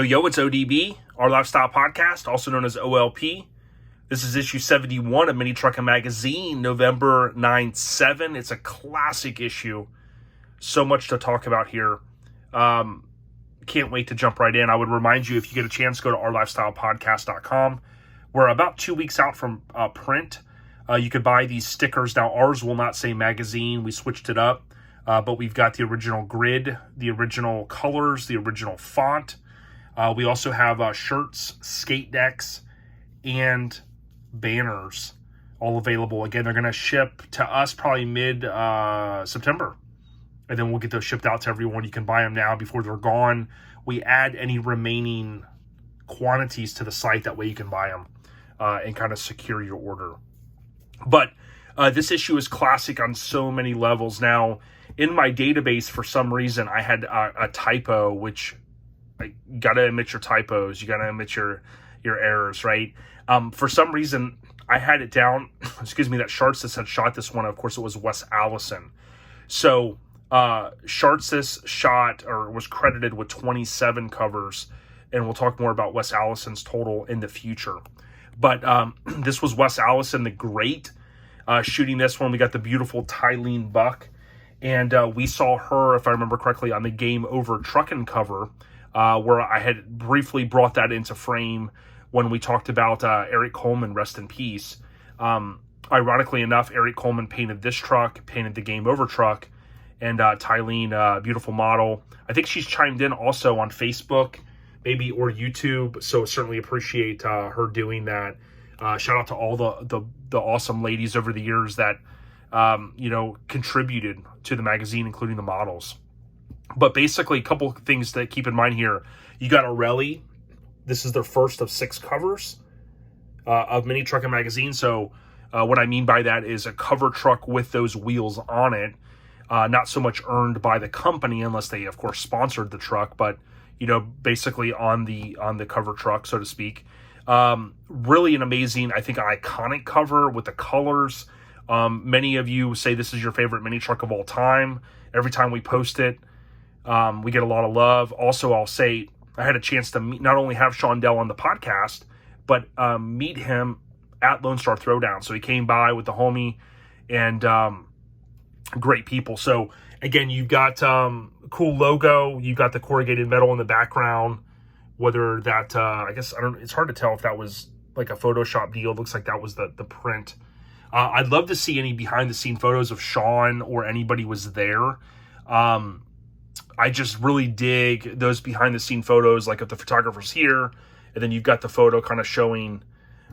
Yo, it's ODB, our lifestyle podcast, also known as OLP. This is issue 71 of Mini Truckin Magazine, November 9/7. It's a classic issue. So much to talk about here. Can't wait to jump right in. I would remind you, if you get a chance, go to ourlifestylepodcast.com. We're about 2 weeks out from print. You could buy these stickers. Now, ours will not say magazine. We switched it up. But we've got the original grid, the original colors, the original font. We also have shirts, skate decks, and banners all available. Again, they're going to ship to us probably mid-September. And then we'll get those shipped out to everyone. You can buy them now before they're gone. We add any remaining quantities to the site. That way you can buy them and kind of secure your order. But this issue is classic on so many levels. Now, in my database, for some reason, I had a typo, which you got to admit your typos. You got to admit your errors, right? For some reason, I had it down, that Shartsis had shot this one. Of course, it was Wes Allison. So Shartsis shot or was credited with 27 covers, and we'll talk more about Wes Allison's total in the future. But this was Wes Allison the Great shooting this one. We got the beautiful Tylene Buck, and we saw her, if I remember correctly, on the Game Over Truckin cover, where I had briefly brought that into frame when we talked about Erik Coleman, rest in peace. Ironically enough, Erik Coleman painted this truck, painted the Game Over truck, and Tylene, beautiful model. I think she's chimed in also on Facebook, maybe, or YouTube, so certainly appreciate her doing that. Shout out to all the awesome ladies over the years that contributed to the magazine, including the models. But basically, a couple of things to keep in mind here. You got O'Reilly. This is their first of 6 covers of Mini Truckin Magazine. So what I mean by that is a cover truck with those wheels on it. Not so much earned by the company, unless they, of course, sponsored the truck. But, basically on the cover truck, so to speak. Really an amazing, I think, iconic cover with the colors. Many of you say this is your favorite mini truck of all time. Every time we post it, we get a lot of love. Also, I'll say I had a chance to not only have Sean Dell on the podcast, but meet him at Lone Star Throwdown. So he came by with the homie, and great people. So again, you've got cool logo. You've got the corrugated metal in the background. Whether that, it's hard to tell if that was like a Photoshop deal. It looks like that was the print. I'd love to see any behind-the-scene photos of Sean or anybody was there. I just really dig those behind-the-scene photos, like if the photographer's here, and then you've got the photo kind of showing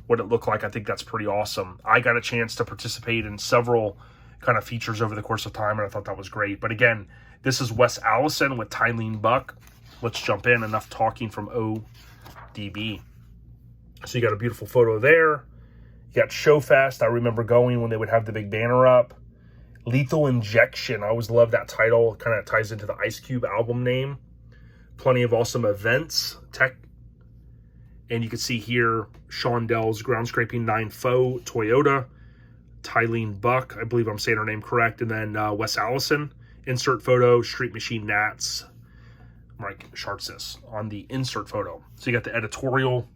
what it looked like. I think that's pretty awesome. I got a chance to participate in several kind of features over the course of time, and I thought that was great. But again, this is Wes Allison with Tylene Buck. Let's jump in. Enough talking from ODB. So you got a beautiful photo there. You got Showfest. I remember going when they would have the big banner up. Lethal Injection. I always love that title. It kind of ties into the Ice Cube album name. Plenty of awesome events. Tech. And you can see here Sean Dell's Ground Scraping 9 Faux Toyota. Tylene Buck. I believe I'm saying her name correct. And then Wes Allison. Insert photo. Street Machine Nats. Like Shartsis on the insert photo. So you got the editorial.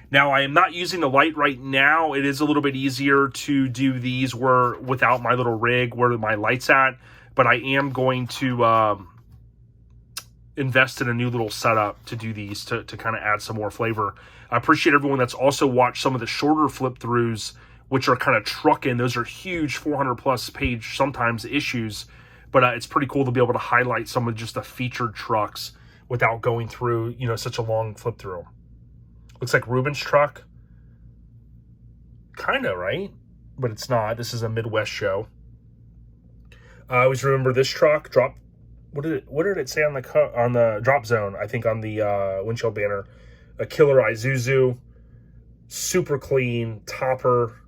Now, I am not using the light right now. It is a little bit easier to do these without my little rig where my light's at. But I am going to invest in a new little setup to do these to kind of add some more flavor. I appreciate everyone that's also watched some of the shorter flip-throughs, which are kind of trucking. Those are huge 400-plus page, sometimes, issues. But it's pretty cool to be able to highlight some of just the featured trucks without going through, such a long flip through. Looks like Ruben's truck. Kind of, right? But it's not. This is a Midwest show. I always remember this truck. What did it say on the drop zone? I think on the windshield banner. A killer Isuzu. Super clean. Topper.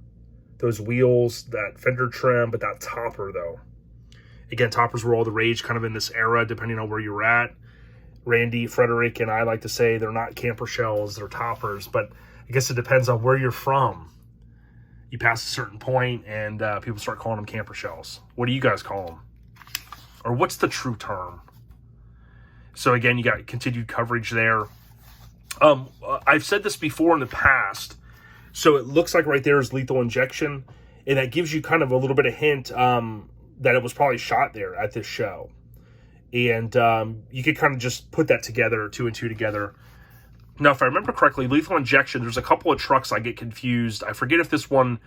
Those wheels. That fender trim. But that topper, though. Again, toppers were all the rage kind of in this era, depending on where you're at. Randy, Frederick, and I like to say they're not camper shells, they're toppers. But I guess it depends on where you're from. You pass a certain point, and people start calling them camper shells. What do you guys call them? Or what's the true term? So again, you got continued coverage there. I've said this before in the past. So it looks like right there is lethal injection, and that gives you kind of a little bit of hint that it was probably shot there at this show. And you could kind of just put that together, 2 and 2 together. Now, if I remember correctly, lethal injection, there's a couple of trucks I get confused. I forget if this one,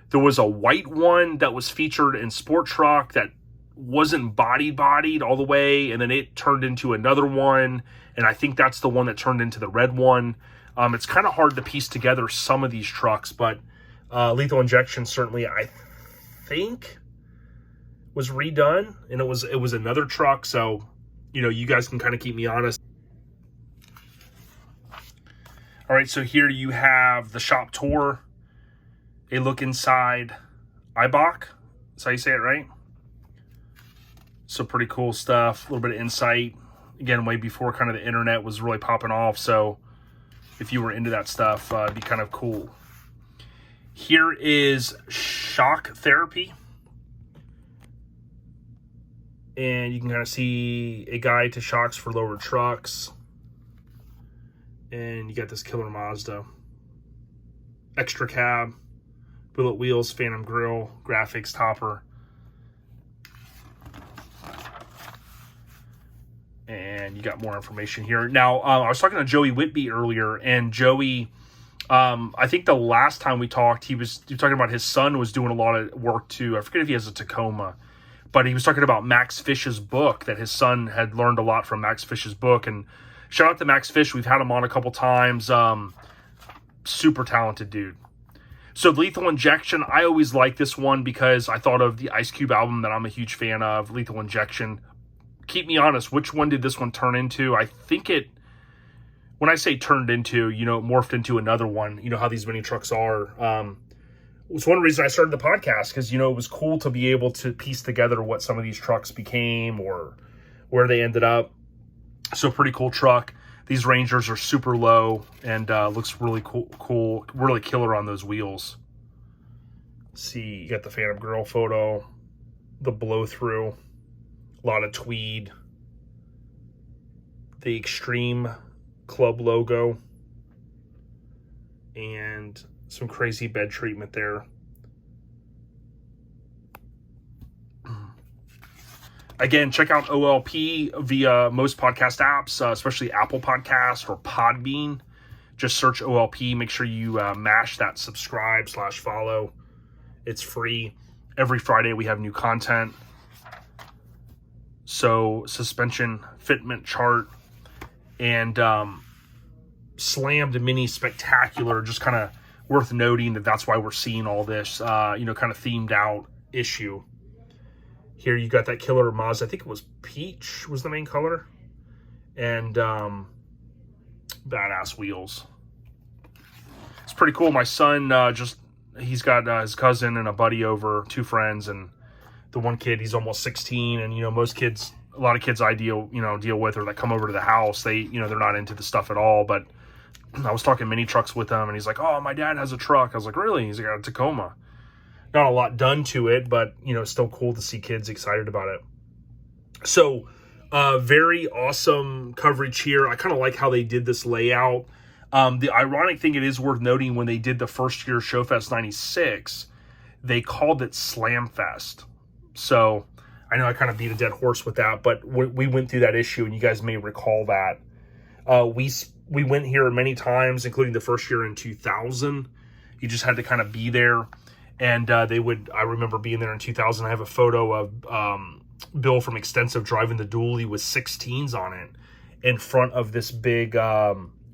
there was a white one that was featured in Sport Truck that wasn't bodied all the way, and then it turned into another one, and I think that's the one that turned into the red one. It's kind of hard to piece together some of these trucks, but lethal injection certainly, I think, was redone, and it was another truck. So, you know, you guys can kind of keep me honest. All right, so here you have the shop tour, a look inside Eibach. That's how you say it, right? So pretty cool stuff. A little bit of insight. Again, way before kind of the internet was really popping off. So if you were into that stuff, it'd be kind of cool. Here is shock therapy. And you can kind of see a guide to shocks for lower trucks. And you got this killer Mazda. Extra cab, bullet wheels, phantom grille, graphics, topper. And you got more information here. Now, I was talking to Joey Whitby earlier, and Joey, I think the last time we talked, he was talking about his son was doing a lot of work too. I forget if he has a Tacoma, but he was talking about Max Fish's book, that his son had learned a lot from Max Fish's book. And shout out to Max Fish. We've had him on a couple times. Super talented dude. So Lethal Injection, I always like this one because I thought of the Ice Cube album that I'm a huge fan of, Lethal Injection. Keep me honest, which one did this one turn into? I think it, when I say turned into, you know, it morphed into another one. You know how these mini trucks are. It's one reason I started the podcast, because, you know, it was cool to be able to piece together what some of these trucks became or where they ended up. So pretty cool truck. These Rangers are super low and looks really cool, really killer on those wheels. See, you got the Phantom Girl photo, the blow through, a lot of tweed, the Extreme Club logo, and some crazy bed treatment there. Again, check out OLP via most podcast apps, especially Apple Podcasts or Podbean. Just search OLP. Make sure you mash that subscribe/follow. It's free. Every Friday we have new content. So suspension fitment chart and slammed mini spectacular. Just kind of worth noting that's why we're seeing all this, you know, kind of themed out issue. Here you got that killer Mazda. I think it was peach was the main color. And badass wheels. It's pretty cool. My son he's got his cousin and a buddy over, 2 friends, and the one kid, he's almost 16. And, you know, most kids, a lot of kids I deal with or that come over to the house, they, you know, they're not into the stuff at all. But I was talking mini trucks with him, and he's like, oh, my dad has a truck. I was like, really? He's like, got a Tacoma. Not a lot done to it, but, you know, it's still cool to see kids excited about it. So, very awesome coverage here. I kind of like how they did this layout. The ironic thing, it is worth noting, when they did the first year Showfest 96, they called it Slamfest. So, I know I kind of beat a dead horse with that, but we went through that issue, and you guys may recall that. We went here many times, including the first year in 2000. You just had to kind of be there. And I remember being there in 2000. I have a photo of Bill from Extensive driving the dually with 16s on it in front of this big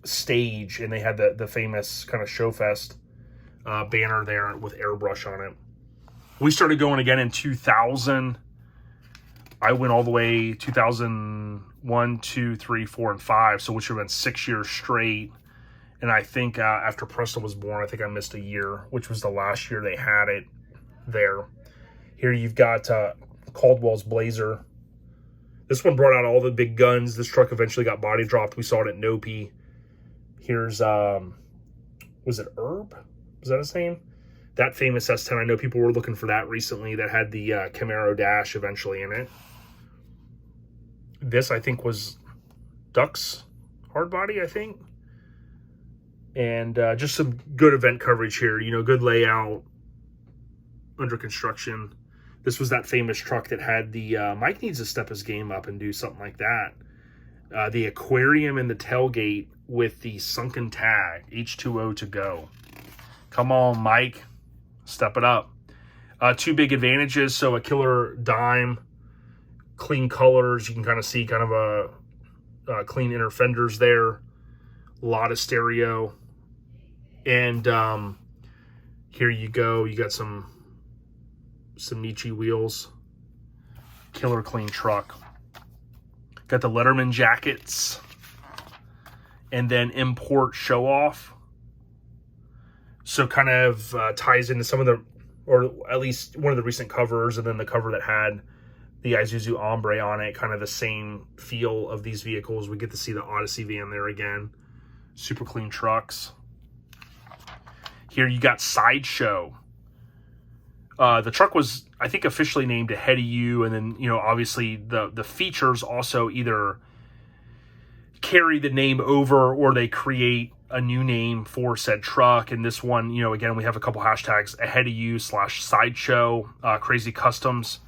stage. And they had the famous kind of Showfest banner there with airbrush on it. We started going again in 2000. I went all the way 2001, 2, 3, 4, and 5. So which would have been 6 years straight. And I think after Preston was born, I think I missed a year, which was the last year they had it there. Here you've got Caldwell's Blazer. This one brought out all the big guns. This truck eventually got body dropped. We saw it at Nopi. Here's, was it Herb? Was that his name? That famous S10. I know people were looking for that recently, that had the Camaro dash eventually in it. This, I think, was Ducks hard body, I think. And just some good event coverage here. You know, good layout, under construction. This was that famous truck that had the, Mike needs to step his game up and do something like that. The aquarium in the tailgate with the sunken tag, H2O to go. Come on, Mike, step it up. Two big advantages. So a killer dime, clean colors. You can kind of see kind of a clean inner fenders there. A lot of stereo. And here you go. You got some Nietzsche wheels. Killer clean truck. Got the Letterman jackets. And then import show off. So kind of ties into some of the, or at least one of the recent covers, and then the cover that had the Isuzu Ombre on it, kind of the same feel of these vehicles. We get to see the Odyssey van there again. Super clean trucks. Here you got Sideshow. The truck was, I think, officially named Ahead of You, and then, you know, obviously the features also either carry the name over or they create a new name for said truck. And this one, you know, again, we have a couple hashtags, Ahead of You /Sideshow, Crazy Customs.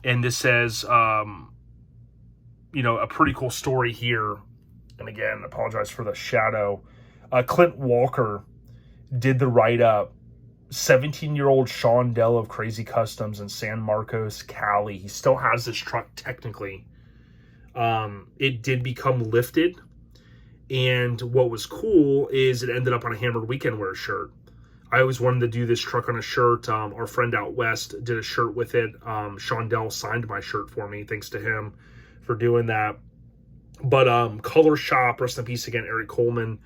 And this says, you know, a pretty cool story here. And again, apologize for the shadow. Clint Walker did the write-up. 17-year-old Sean Dell of Crazy Customs in San Marcos, Cali. He still has this truck technically. It did become lifted. And what was cool is it ended up on a Hammered Weekend Wear shirt. I always wanted to do this truck on a shirt. Our friend out west did a shirt with it. Sean Dell signed my shirt for me. Thanks to him for doing that. But Kolor Shoppe, rest in peace again, Erik Coleman.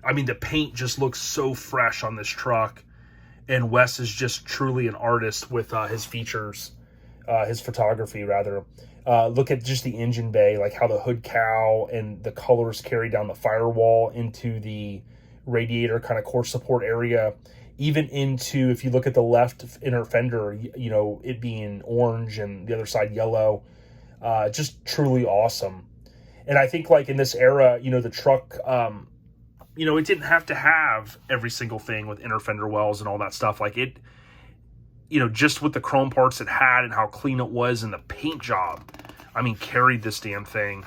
I mean, the paint just looks so fresh on this truck. And Wes is just truly an artist with his features, his photography, rather. Look at just the engine bay, like how the hood cowl and the colors carry down the firewall into the radiator kind of core support area. Even into, if you look at the left inner fender, you know, it being orange and the other side yellow. Just truly awesome. And I think, like, in this era, you know, the truck, you know, it didn't have to have every single thing with inner fender wells and all that stuff. Like, it, you know, just with the chrome parts it had and how clean it was and the paint job, I mean, carried this damn thing.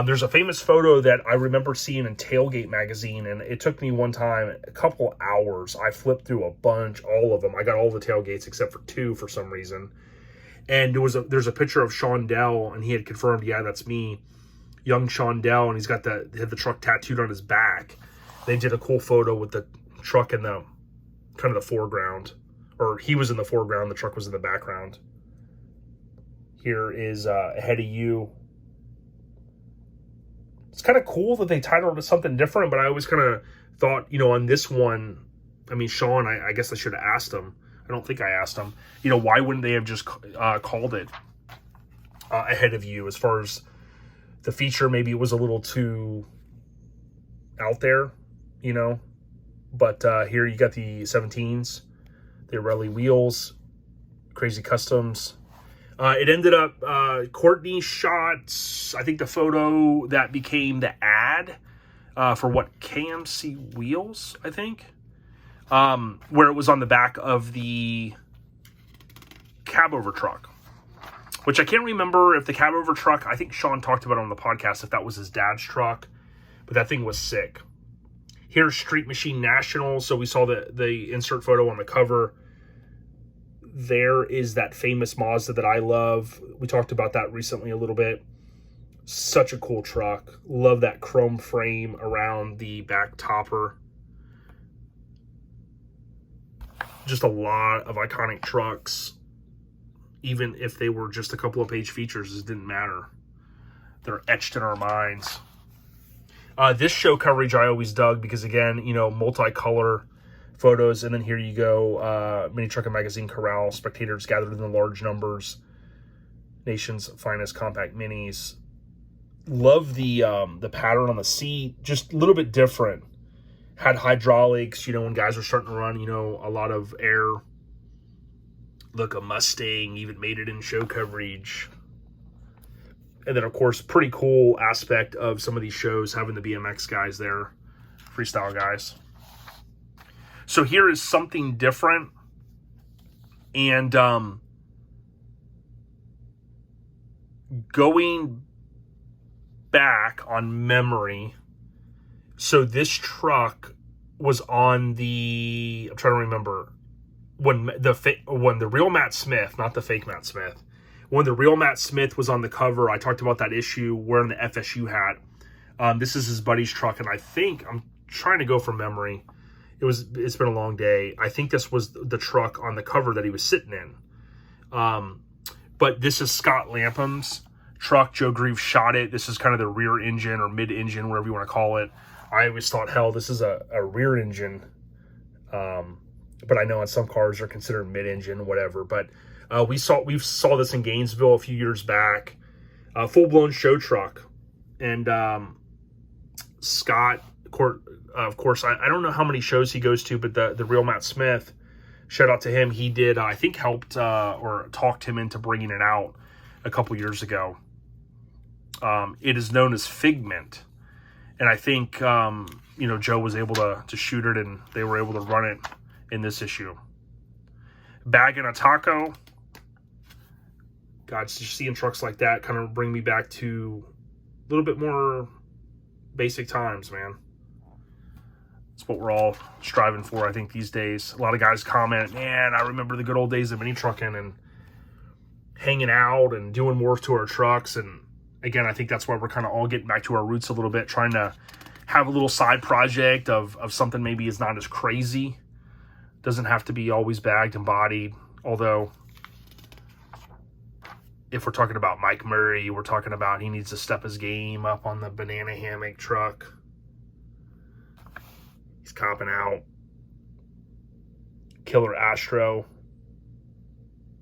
There's a famous photo that I remember seeing in Tailgate magazine, and it took me one time, a couple hours. I flipped through a bunch, all of them. I got all the tailgates except for 2 for some reason. And there's a picture of Sean Dell, and he had confirmed, yeah, that's me, young Sean Dell, and he's got had the truck tattooed on his back. They did a cool photo with the truck in the kind of the foreground, or he was in the foreground, the truck was in the background. Here is Ahead of You. It's kind of cool that they titled it something different, but I always kind of thought, you know, on this one, I mean, Sean, I guess I should have asked him. I don't think I asked him. You know, why wouldn't they have just called it Ahead of You? As far as the feature, maybe it was a little too out there, you know. But here you got the 17s, the Pirelli wheels, Crazy Customs. It ended up, Courtney shot, I think, the photo that became the ad for what, KMC wheels, I think, where it was on the back of the cab over truck, which I can't remember if the cab over truck, I think Sean talked about it on the podcast, if that was his dad's truck, but that thing was sick. Here's Street Machine National. So we saw the insert photo on the cover. There is that famous Mazda that I love. We talked about that recently a little bit. Such a cool truck. Love that chrome frame around the back topper. Just a lot of iconic trucks. Even if they were just a couple of page features, it didn't matter. They're etched in our minds. This show coverage I always dug because, again, you know, multicolor photos. And then here you go, Mini Truckin Magazine Corral. Spectators gathered in the large numbers. Nation's finest compact minis. Love the pattern on the seat. Just a little bit different. Had hydraulics, you know, when guys were starting to run, you know, a lot of air. Look, a Mustang even made it in show coverage. And then, of course, pretty cool aspect of some of these shows, having the BMX guys there, freestyle guys. So here is something different. And going back on memory, so this truck was on the, I'm trying to remember, when the real Matt Smith, not the fake Matt Smith, when the real Matt Smith was on the cover, I talked about that issue wearing the FSU hat. This is his buddy's truck, and I think, I'm trying to go from memory, it's been a long day. I think this was the truck on the cover that he was sitting in. But this is Scott Lapham's truck. Joe Greaves shot it. This is kind of the rear engine or mid engine, whatever you want to call it. I always thought, hell, this is a rear engine. But I know on some cars they're considered mid engine, whatever. But we saw this in Gainesville a few years back. Full blown show truck. And Scott, of course, I don't know how many shows he goes to, but the real Matt Smith, shout out to him. He did, I think, helped or talked him into bringing it out a couple years ago. It is known as Figment. And I think, Joe was able to shoot it, and they were able to run it in this issue. Bag and a Taco. God, just seeing trucks like that kind of bring me back to a little bit more basic times, man. It's what we're all striving for, I think, these days. A lot of guys comment, man, I remember the good old days of mini trucking and hanging out and doing more to our trucks. And again, I think that's why we're kind of all getting back to our roots a little bit, trying to have a little side project of something maybe is not as crazy. Doesn't have to be always bagged and bodied. Although, if we're talking about Mike Murray, we're talking about he needs to step his game up on the banana hammock truck. He's copping out. Killer Astro.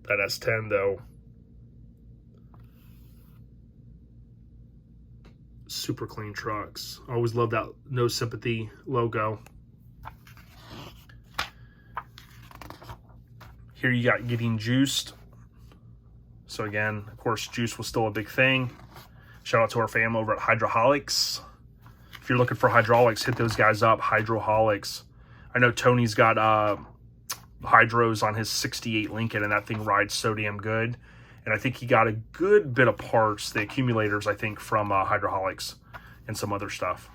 That S10, though. Super clean trucks. I always love that No Sympathy logo. Here you got Getting Juiced. So again, of course, juice was still a big thing. Shout out to our fam over at Hydroholics. If you're looking for hydraulics, hit those guys up, Hydroholics. I know Tony's got hydros on his 68 Lincoln, and that thing rides so damn good. And I think he got a good bit of parts, the accumulators, I think, from Hydroholics and some other stuff.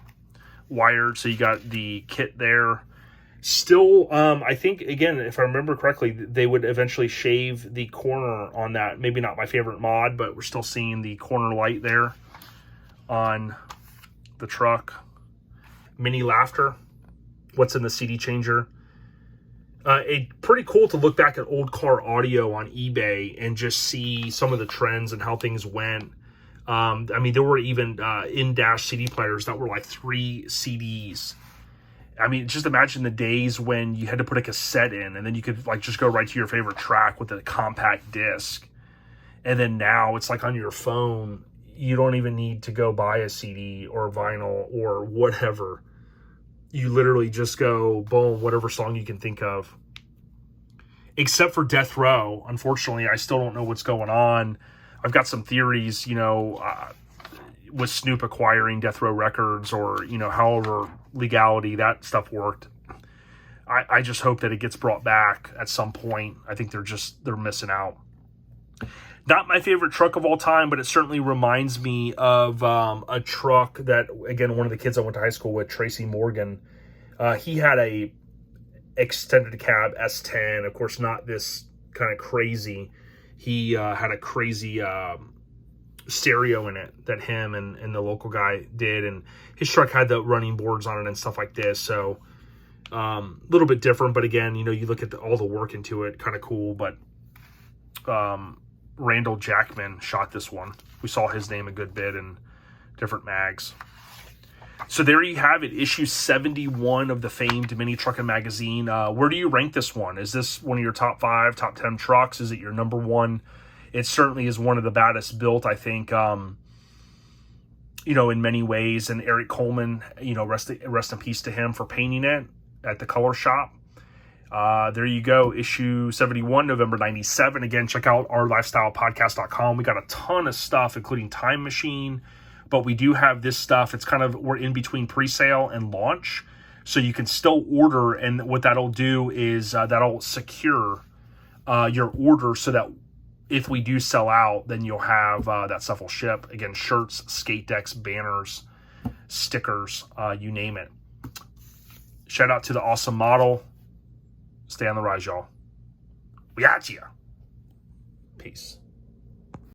Wired, so you got the kit there. Still, I think, again, if I remember correctly, they would eventually shave the corner on that. Maybe not my favorite mod, but we're still seeing the corner light there on the truck. Mini Laughter. What's in the CD changer? It's pretty cool to look back at old car audio on eBay and just see some of the trends and how things went. I mean, there were even in-dash CD players that were like 3 CDs. I mean, just imagine the days when you had to put a cassette in and then you could like just go right to your favorite track with a compact disc. And then now it's like on your phone, you don't even need to go buy a CD or vinyl or whatever. You literally just go, boom, whatever song you can think of. Except for Death Row. Unfortunately, I still don't know what's going on. I've got some theories, with Snoop acquiring Death Row Records or, however legality that stuff worked. I just hope that it gets brought back at some point. I think they're missing out. Not my favorite truck of all time, but it certainly reminds me of a truck that, again, one of the kids I went to high school with, Tracy Morgan, he had a extended cab S10. Of course, not this kind of crazy. He had a crazy stereo in it that him and the local guy did, and his truck had the running boards on it and stuff like this. So a little bit different, but again, you look at all the work into it, kind of cool. But Randall Jackman shot this one. We saw his name a good bit in different mags. So there you have it, issue 71 of the famed Mini Truckin' magazine. Where do you rank this one? Is this one of your top 5, top 10 trucks? Is it your number 1? It certainly is one of the baddest built, I think, in many ways. And Erik Coleman, rest in peace to him for painting it at the Kolor Shoppe. There you go. Issue 71, November 97. Again, check out ourlifestylepodcast.com. We got a ton of stuff, including Time Machine. But we do have this stuff. It's kind of, we're in between pre-sale and launch. So you can still order. And what that'll do is that'll secure your order so that if we do sell out, then you'll have that stuff will ship. Again, shirts, skate decks, banners, stickers, you name it. Shout out to the awesome model. Stay on the rise, y'all. We got ya. Peace.